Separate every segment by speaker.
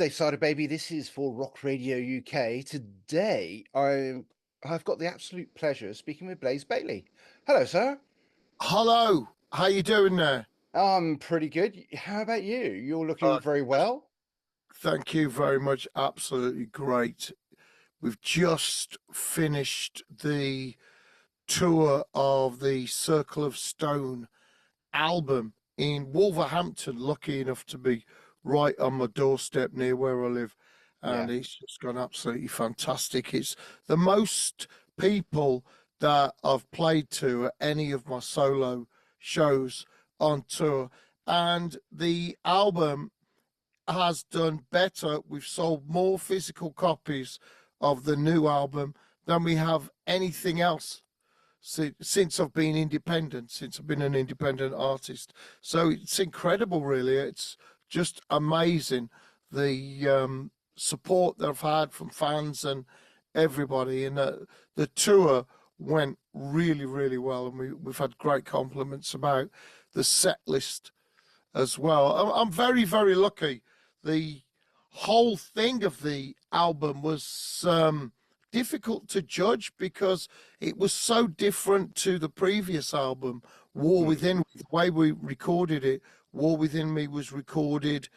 Speaker 1: Cyderbaby. This is for Rock Radio UK. Today, I've got the absolute pleasure of speaking with Blaze Bayley. Hello, sir.
Speaker 2: Hello, how you doing there?
Speaker 1: I'm pretty good. How about you? You're looking
Speaker 2: Uh,
Speaker 1: very well.
Speaker 2: Thank you very much. Absolutely great. We've just finished the tour of the Circle of Stone album in Wolverhampton. Lucky enough to be right on my doorstep near where I live,
Speaker 1: Yeah.
Speaker 2: and it's just gone absolutely fantastic. It's the most people that I've played to at any of my solo shows on tour, and the album has done better. We've sold more physical copies of the new album than we have anything else since I've been independent, since I've been an independent artist. So it's incredible, really. It's just amazing the support that I've had from fans and everybody. And the tour went really, really well. And we've had great compliments about the set list as well. I'm very, very lucky. The whole thing of the album was difficult to judge because it was so different to the previous album, War
Speaker 1: Mm.
Speaker 2: Within. The way we recorded it, War Within Me was recorded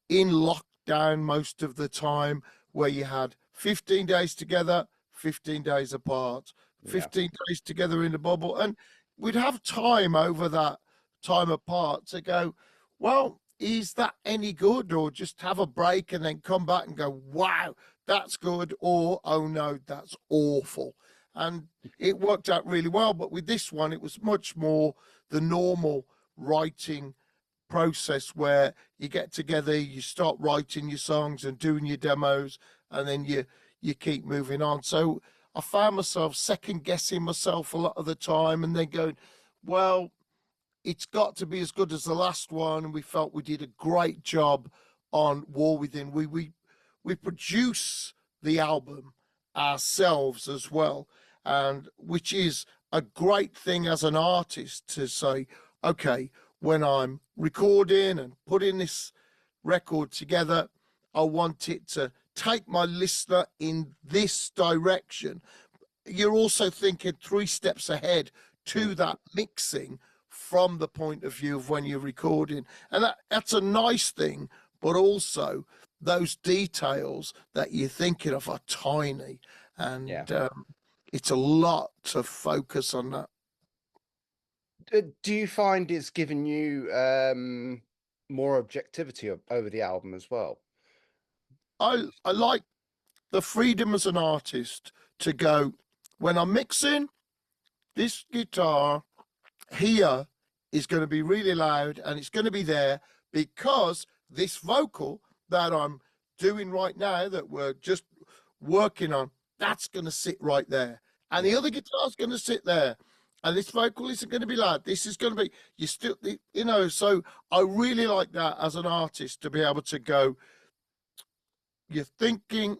Speaker 2: in lockdown most of the time, where you had 15 days together, 15 days apart,
Speaker 1: Yeah.
Speaker 2: 15 days together in the bubble. And we'd have time over that time apart to go, well, is that any good? Or just have a break and then come back and go, wow, that's good. Or, oh no, that's awful. And it worked out really well. But with this one, it was much more the normal writing process where you get together, you start writing your songs and doing your demos, and then you keep moving on. So I found myself second guessing myself a lot of the time and then going, well, it's got to be as good as the last one. And we felt we did a great job on War Within. We produce the album ourselves as well, and which is a great thing as an artist to say, okay, when I'm recording and putting this record together, I want it to take my listener in this direction. You're also thinking three steps ahead to
Speaker 1: Mm.
Speaker 2: that mixing from the point of view of when you're recording. And that's a nice thing, but also those details that you're thinking of are tiny.
Speaker 1: Yeah.
Speaker 2: And it's a lot to focus on that.
Speaker 1: Do you find it's given you more objectivity over the album as well?
Speaker 2: I like the freedom as an artist to go, when I'm mixing, this guitar here is going to be really loud and it's going to be there because this vocal that I'm doing right now, that we're just working on, that's going to sit right there. And the
Speaker 1: Yeah.
Speaker 2: other guitar's going to sit there. And this vocal isn't going to be loud. This is going to be, you still, so I really like that as an artist to be able to go, you're thinking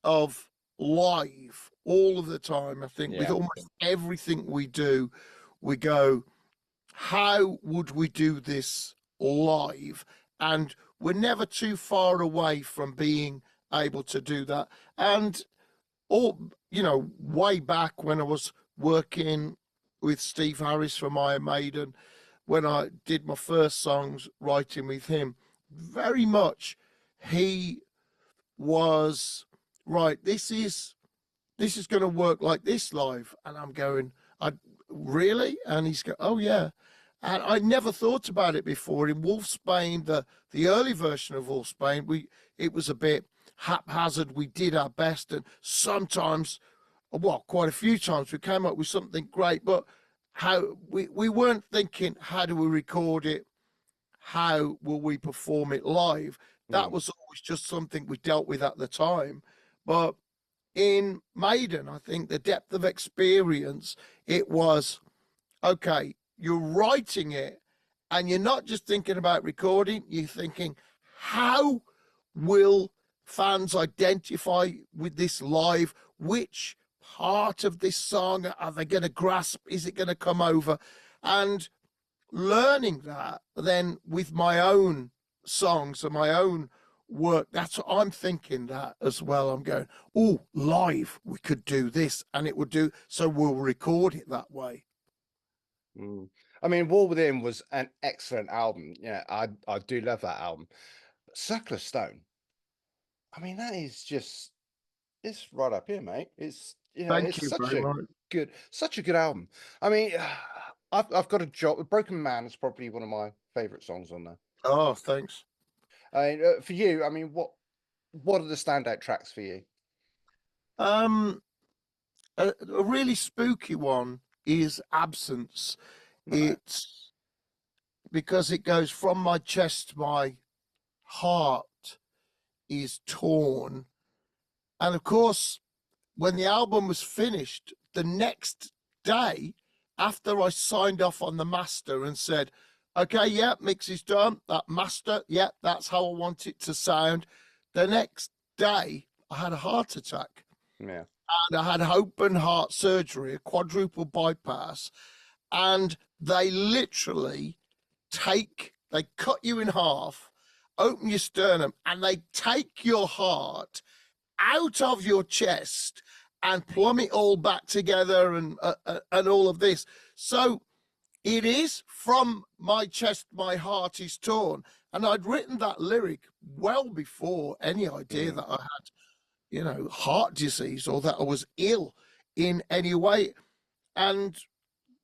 Speaker 2: of live all of the time. I think with
Speaker 1: Yeah.
Speaker 2: almost everything we do, we go, how would we do this live? And we're never too far away from being able to do that. And way back when I was working with Steve Harris from Iron Maiden, when I did my first songs writing with him, very much he was right. This is going to work like this live, and I'm going, I really, and he's going, oh yeah, and I never thought about it before. In Wolfsbane, the early version of Wolfsbane, it was a bit haphazard. We did our best, and sometimes, well, quite a few times, we came up with something great, but how we weren't thinking, how do we record it? How will we perform it live? That
Speaker 1: Mm.
Speaker 2: was always just something we dealt with at the time. But in Maiden, I think the depth of experience, it was, okay, you're writing it and you're not just thinking about recording, you're thinking, how will fans identify with this live? Which part of this song are they going to grasp? Is it going to come over? And learning that then with my own songs and my own work. That's what I'm thinking that as well. I'm going, oh, live, we could do this and it would do, so we'll record it that way.
Speaker 1: Mm. I mean, War Within was an excellent album. Yeah, I do love that album. But Circle of Stone, I mean, that is just it's right up here, mate. It's
Speaker 2: Thank
Speaker 1: it's
Speaker 2: you very much.
Speaker 1: such a good album. I mean, I've got a job. Broken Man is probably one of my favorite songs on there.
Speaker 2: Oh, thanks.
Speaker 1: I mean, for you, I mean, what are the standout tracks for you?
Speaker 2: Um, a really spooky one is Absence.
Speaker 1: Right.
Speaker 2: It's because it goes from my chest, my heart is torn. And of course, when the album was finished, the next day after I signed off on the master and said, okay, yeah, mix is done, that master, yeah, that's how I want it to sound. The next day, I had a heart attack
Speaker 1: Yeah.
Speaker 2: and I had open heart surgery, a quadruple bypass. And they literally they cut you in half, open your sternum, and they take your heart out of your chest and plumb it all back together and all of this. So it is from my chest, my heart is torn. And I'd written that lyric well before any idea that I had, heart disease or that I was ill in any way. And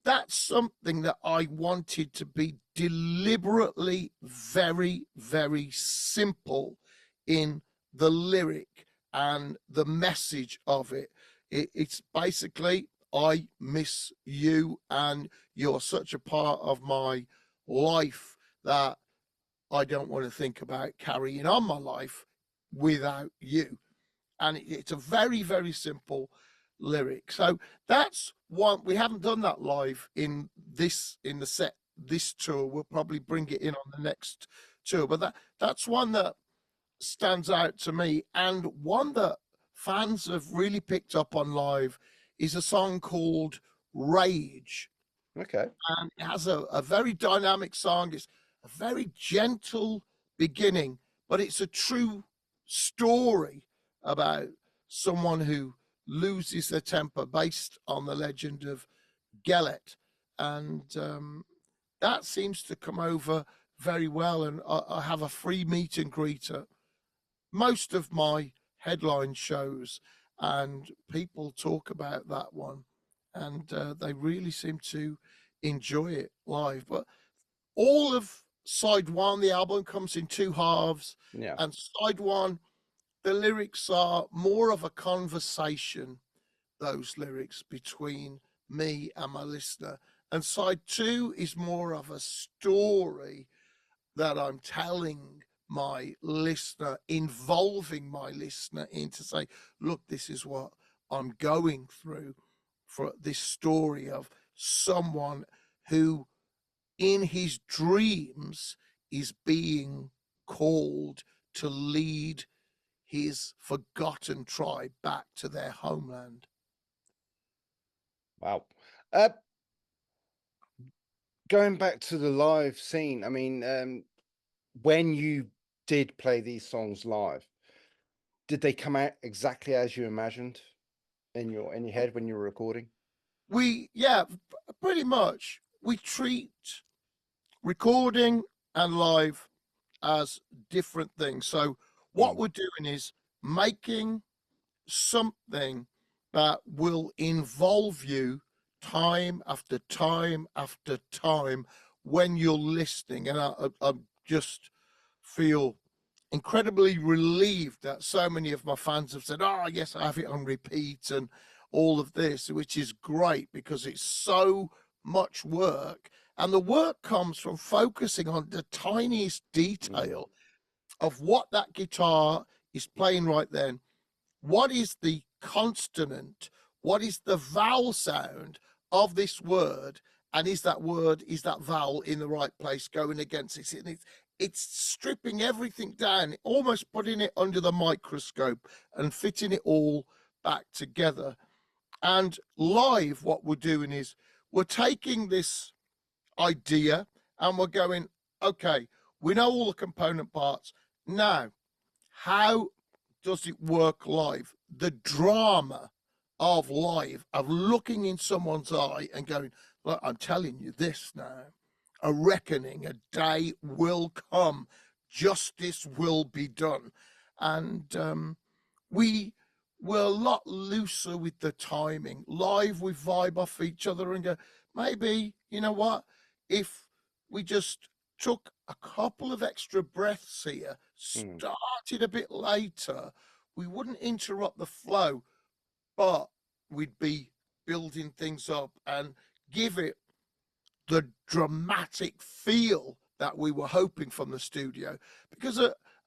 Speaker 2: that's something that I wanted to be deliberately very, very simple in the lyric and the message of it. It's basically, I miss you and you're such a part of my life that I don't want to think about carrying on my life without you. And it's a very, very simple lyric. So that's one. We haven't done that live in this tour. We'll probably bring it in on the next tour, but that's one that stands out to me, and one that fans have really picked up on live is a song called Rage.
Speaker 1: Okay.
Speaker 2: And it has a very dynamic song. It's a very gentle beginning, but it's a true story about someone who loses their temper based on the legend of Gellet. And that seems to come over very well. And I have a free meet and greet at most of my headline shows, and people talk about that one. And they really seem to enjoy it live. But all of side one, the album comes in two halves,
Speaker 1: Yeah.
Speaker 2: and side one, the lyrics are more of a conversation, those lyrics between me and my listener. And side two is more of a story that I'm telling my listener, involving my listener into say, look, this is what I'm going through, for this story of someone who in his dreams is being called to lead his forgotten tribe back to their homeland.
Speaker 1: Wow. Going back to the live scene, I mean, when you did play these songs live, did they come out exactly as you imagined in your head when you were recording?
Speaker 2: Yeah, pretty much. We treat recording and live as different things. So what
Speaker 1: Mm.
Speaker 2: we're doing is making something that will involve you time after time after time when you're listening. And I just feel incredibly relieved that so many of my fans have said, oh, yes, I have it on repeat and all of this, which is great because it's so much work. And the work comes from focusing on the tiniest
Speaker 1: Mm.
Speaker 2: detail of what that guitar is playing right then. What is the consonant? What is the vowel sound of this word? And is that vowel in the right place going against it? And it's stripping everything down, almost putting it under the microscope and fitting it all back together. And live, what we're doing is we're taking this idea and we're going, okay, we know all the component parts. Now, how does it work live? The drama of live, of looking in someone's eye and going, look, I'm telling you this now. A reckoning, a day will come. Justice will be done. And we were a lot looser with the timing. Live, we vibe off each other and go, maybe, you know what? If we just took a couple of extra breaths here,
Speaker 1: Mm.
Speaker 2: started a bit later, we wouldn't interrupt the flow, but we'd be building things up and give it the dramatic feel that we were hoping from the studio. Because,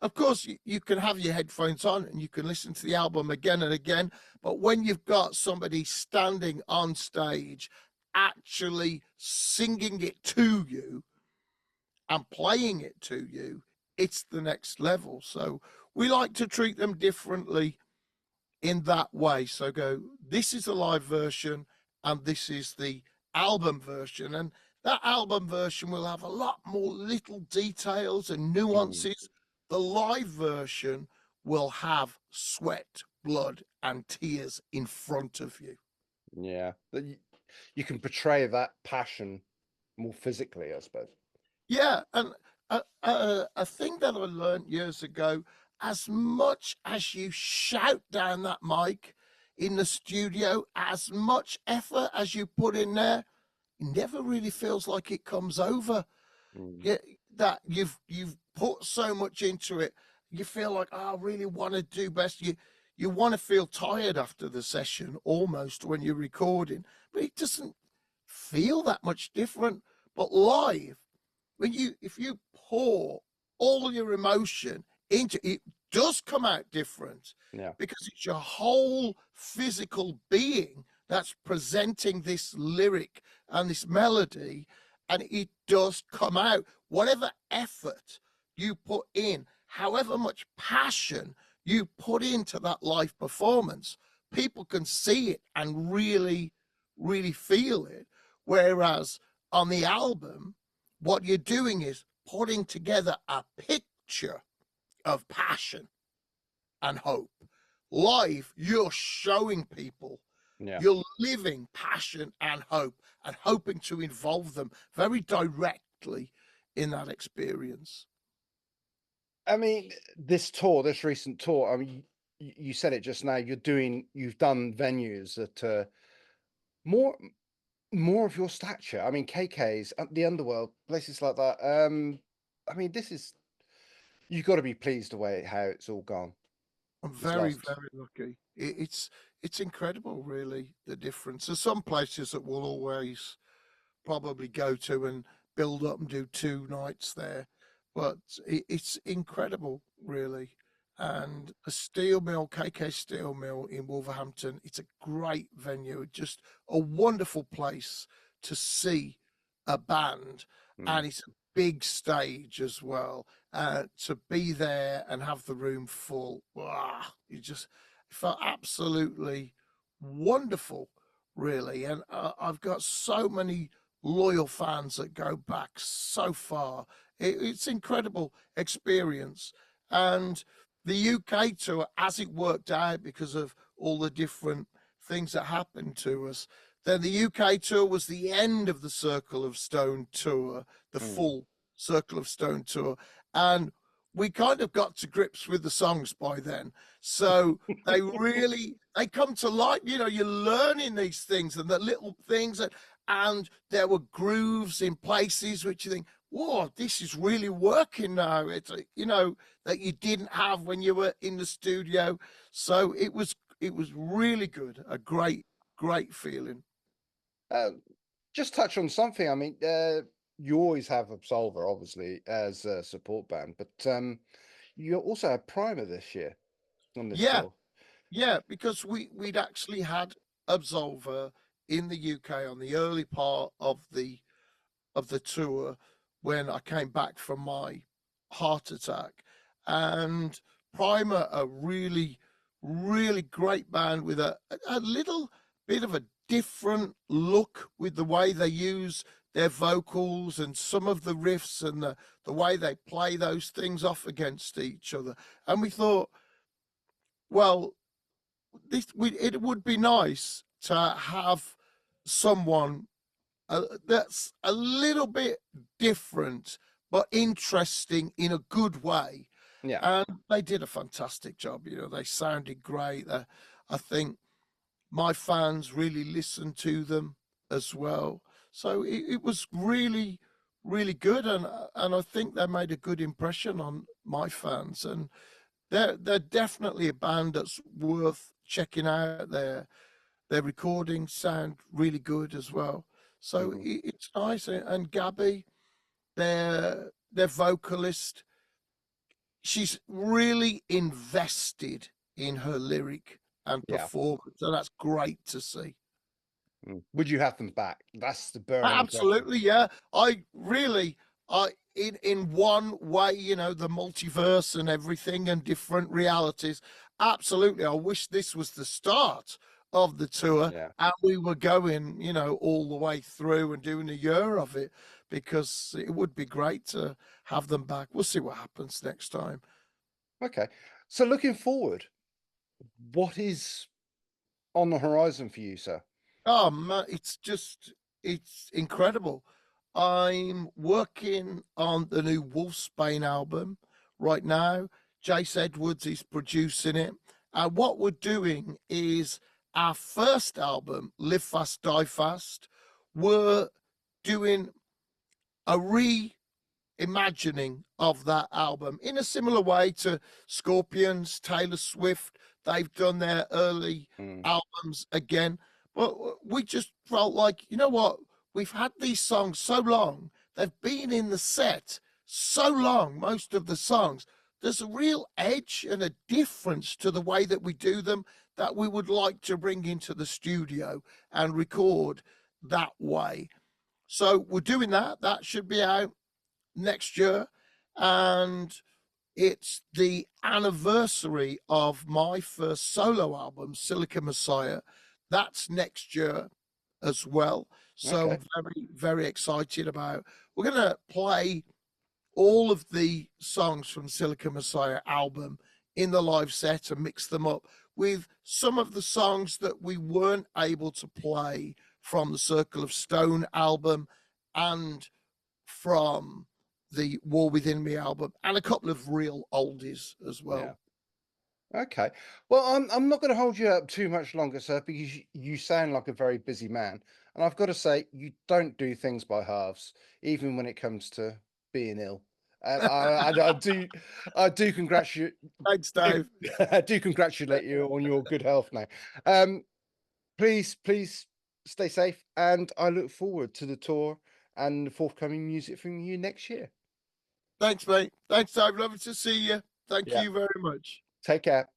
Speaker 2: of course, you can have your headphones on and you can listen to the album again and again. But when you've got somebody standing on stage, actually singing it to you and playing it to you, it's the next level. So we like to treat them differently in that way. So go, this is a live version and this is the album version. And that album version will have a lot more little details and
Speaker 1: Mm.
Speaker 2: nuances. The live version will have sweat, blood, and tears in front of you.
Speaker 1: Yeah. You can portray that passion more physically, I suppose.
Speaker 2: Yeah, and a thing that I learned years ago, as much as you shout down that mic in the studio, as much effort as you put in there, it never really feels like it comes over.
Speaker 1: Mm.
Speaker 2: Yeah, that you've put so much into it. You feel like, oh, I really want to do best. You want to feel tired after the session almost when you're recording, but it doesn't feel that much different. But live, when if you pour all your emotion into it, does come out different
Speaker 1: Yeah.
Speaker 2: because it's your whole physical being that's presenting this lyric and this melody, and it does come out. Whatever effort you put in, however much passion you put into that live performance, people can see it and really, really feel it. Whereas on the album, what you're doing is putting together a picture of passion and hope. Live, you're showing people,
Speaker 1: Yeah.
Speaker 2: you're living passion and hope and hoping to involve them very directly in that experience.
Speaker 1: I mean, this tour, this recent tour, I mean, you said it just now, you've done venues that are more more of your stature. I mean, KK's, the Underworld, places like that. I mean, you've got to be pleased the way how it's all gone
Speaker 2: I'm
Speaker 1: this
Speaker 2: very,
Speaker 1: last.
Speaker 2: very lucky. It's incredible, really, the difference. There's some places that will always probably go to and build up and do 2 nights there. But it's incredible, really. And a steel mill, KK Steel Mill in Wolverhampton, it's a great venue, just a wonderful place to see a band.
Speaker 1: Mm.
Speaker 2: And it's a big stage as well. To be there and have the room full, it just felt absolutely wonderful, really. And I've got so many loyal fans that go back so far. It's incredible experience. And the UK tour, as it worked out because of all the different things that happened to us, then the UK tour was the end of the Circle of Stone tour, the
Speaker 1: Mm.
Speaker 2: full Circle of Stone tour. And we kind of got to grips with the songs by then. So they come to light. You know, you're learning these things and the little things that, and there were grooves in places which you think, whoa, this is really working now. It's you know, that you didn't have when you were in the studio. So it was really good, a great feeling.
Speaker 1: Uh, just touch on something. I mean, you always have Absolver, obviously, as a support band, but you also had Primer this year on this
Speaker 2: Yeah,
Speaker 1: tour.
Speaker 2: yeah, because we'd actually had Absolver in the UK on the early part of the tour when I came back from my heart attack. And Primer, a really, really great band with a little bit of a different look with the way they use their vocals and some of the riffs and the way they play those things off against each other. And we thought, well, it would be nice to have someone that's a little bit different but interesting in a good way.
Speaker 1: Yeah.
Speaker 2: And they did a fantastic job. They sounded great. I think my fans really listened to them as well. So it was really, really good, and I think they made a good impression on my fans. And they're definitely a band that's worth checking out. Their recordings sound really good as well. So it's nice. And Gabby, their vocalist, she's really invested in her lyric and
Speaker 1: Yeah.
Speaker 2: performance, and that's great to see.
Speaker 1: Would you have them back? That's the burning question.
Speaker 2: Absolutely, yeah. I in one way, the multiverse and everything and different realities. Absolutely, I wish this was the start of the tour,
Speaker 1: Yeah.
Speaker 2: and we were going, all the way through and doing a year of it, because it would be great to have them back. We'll see what happens next time.
Speaker 1: Okay. So looking forward, what is on the horizon for you, sir?
Speaker 2: Oh man, it's incredible. I'm working on the new Wolfsbane album right now. Jace Edwards is producing it. And what we're doing is our first album, Live Fast, Die Fast. We're doing a reimagining of that album in a similar way to Scorpions, Taylor Swift. They've done their early albums again. But we just felt like, you know what? We've had these songs so long. They've been in the set so long, most of the songs. There's a real edge and a difference to the way that we do them that we would like to bring into the studio and record that way. So we're doing that. That should be out next year. And it's the anniversary of my first solo album, Silica Messiah. That's next year as well. So
Speaker 1: Okay.
Speaker 2: very, very excited about. We're going to play all of the songs from Silica Messiah album in the live set and mix them up with some of the songs that we weren't able to play from the Circle of Stone album and from the War Within Me album, and a couple of real oldies as well.
Speaker 1: Yeah. Okay. Well, I'm not going to hold you up too much longer, sir, because you sound like a very busy man, and I've got to say you don't do things by halves, even when it comes to being ill. I do congratulate.
Speaker 2: Thanks, Dave.
Speaker 1: I do congratulate you on your good health now. Please stay safe, and I look forward to the tour and the forthcoming music from you next year.
Speaker 2: Thanks, mate. Thanks, Dave. Lovely to see you. Thank
Speaker 1: Yeah.
Speaker 2: you very much.
Speaker 1: Take care.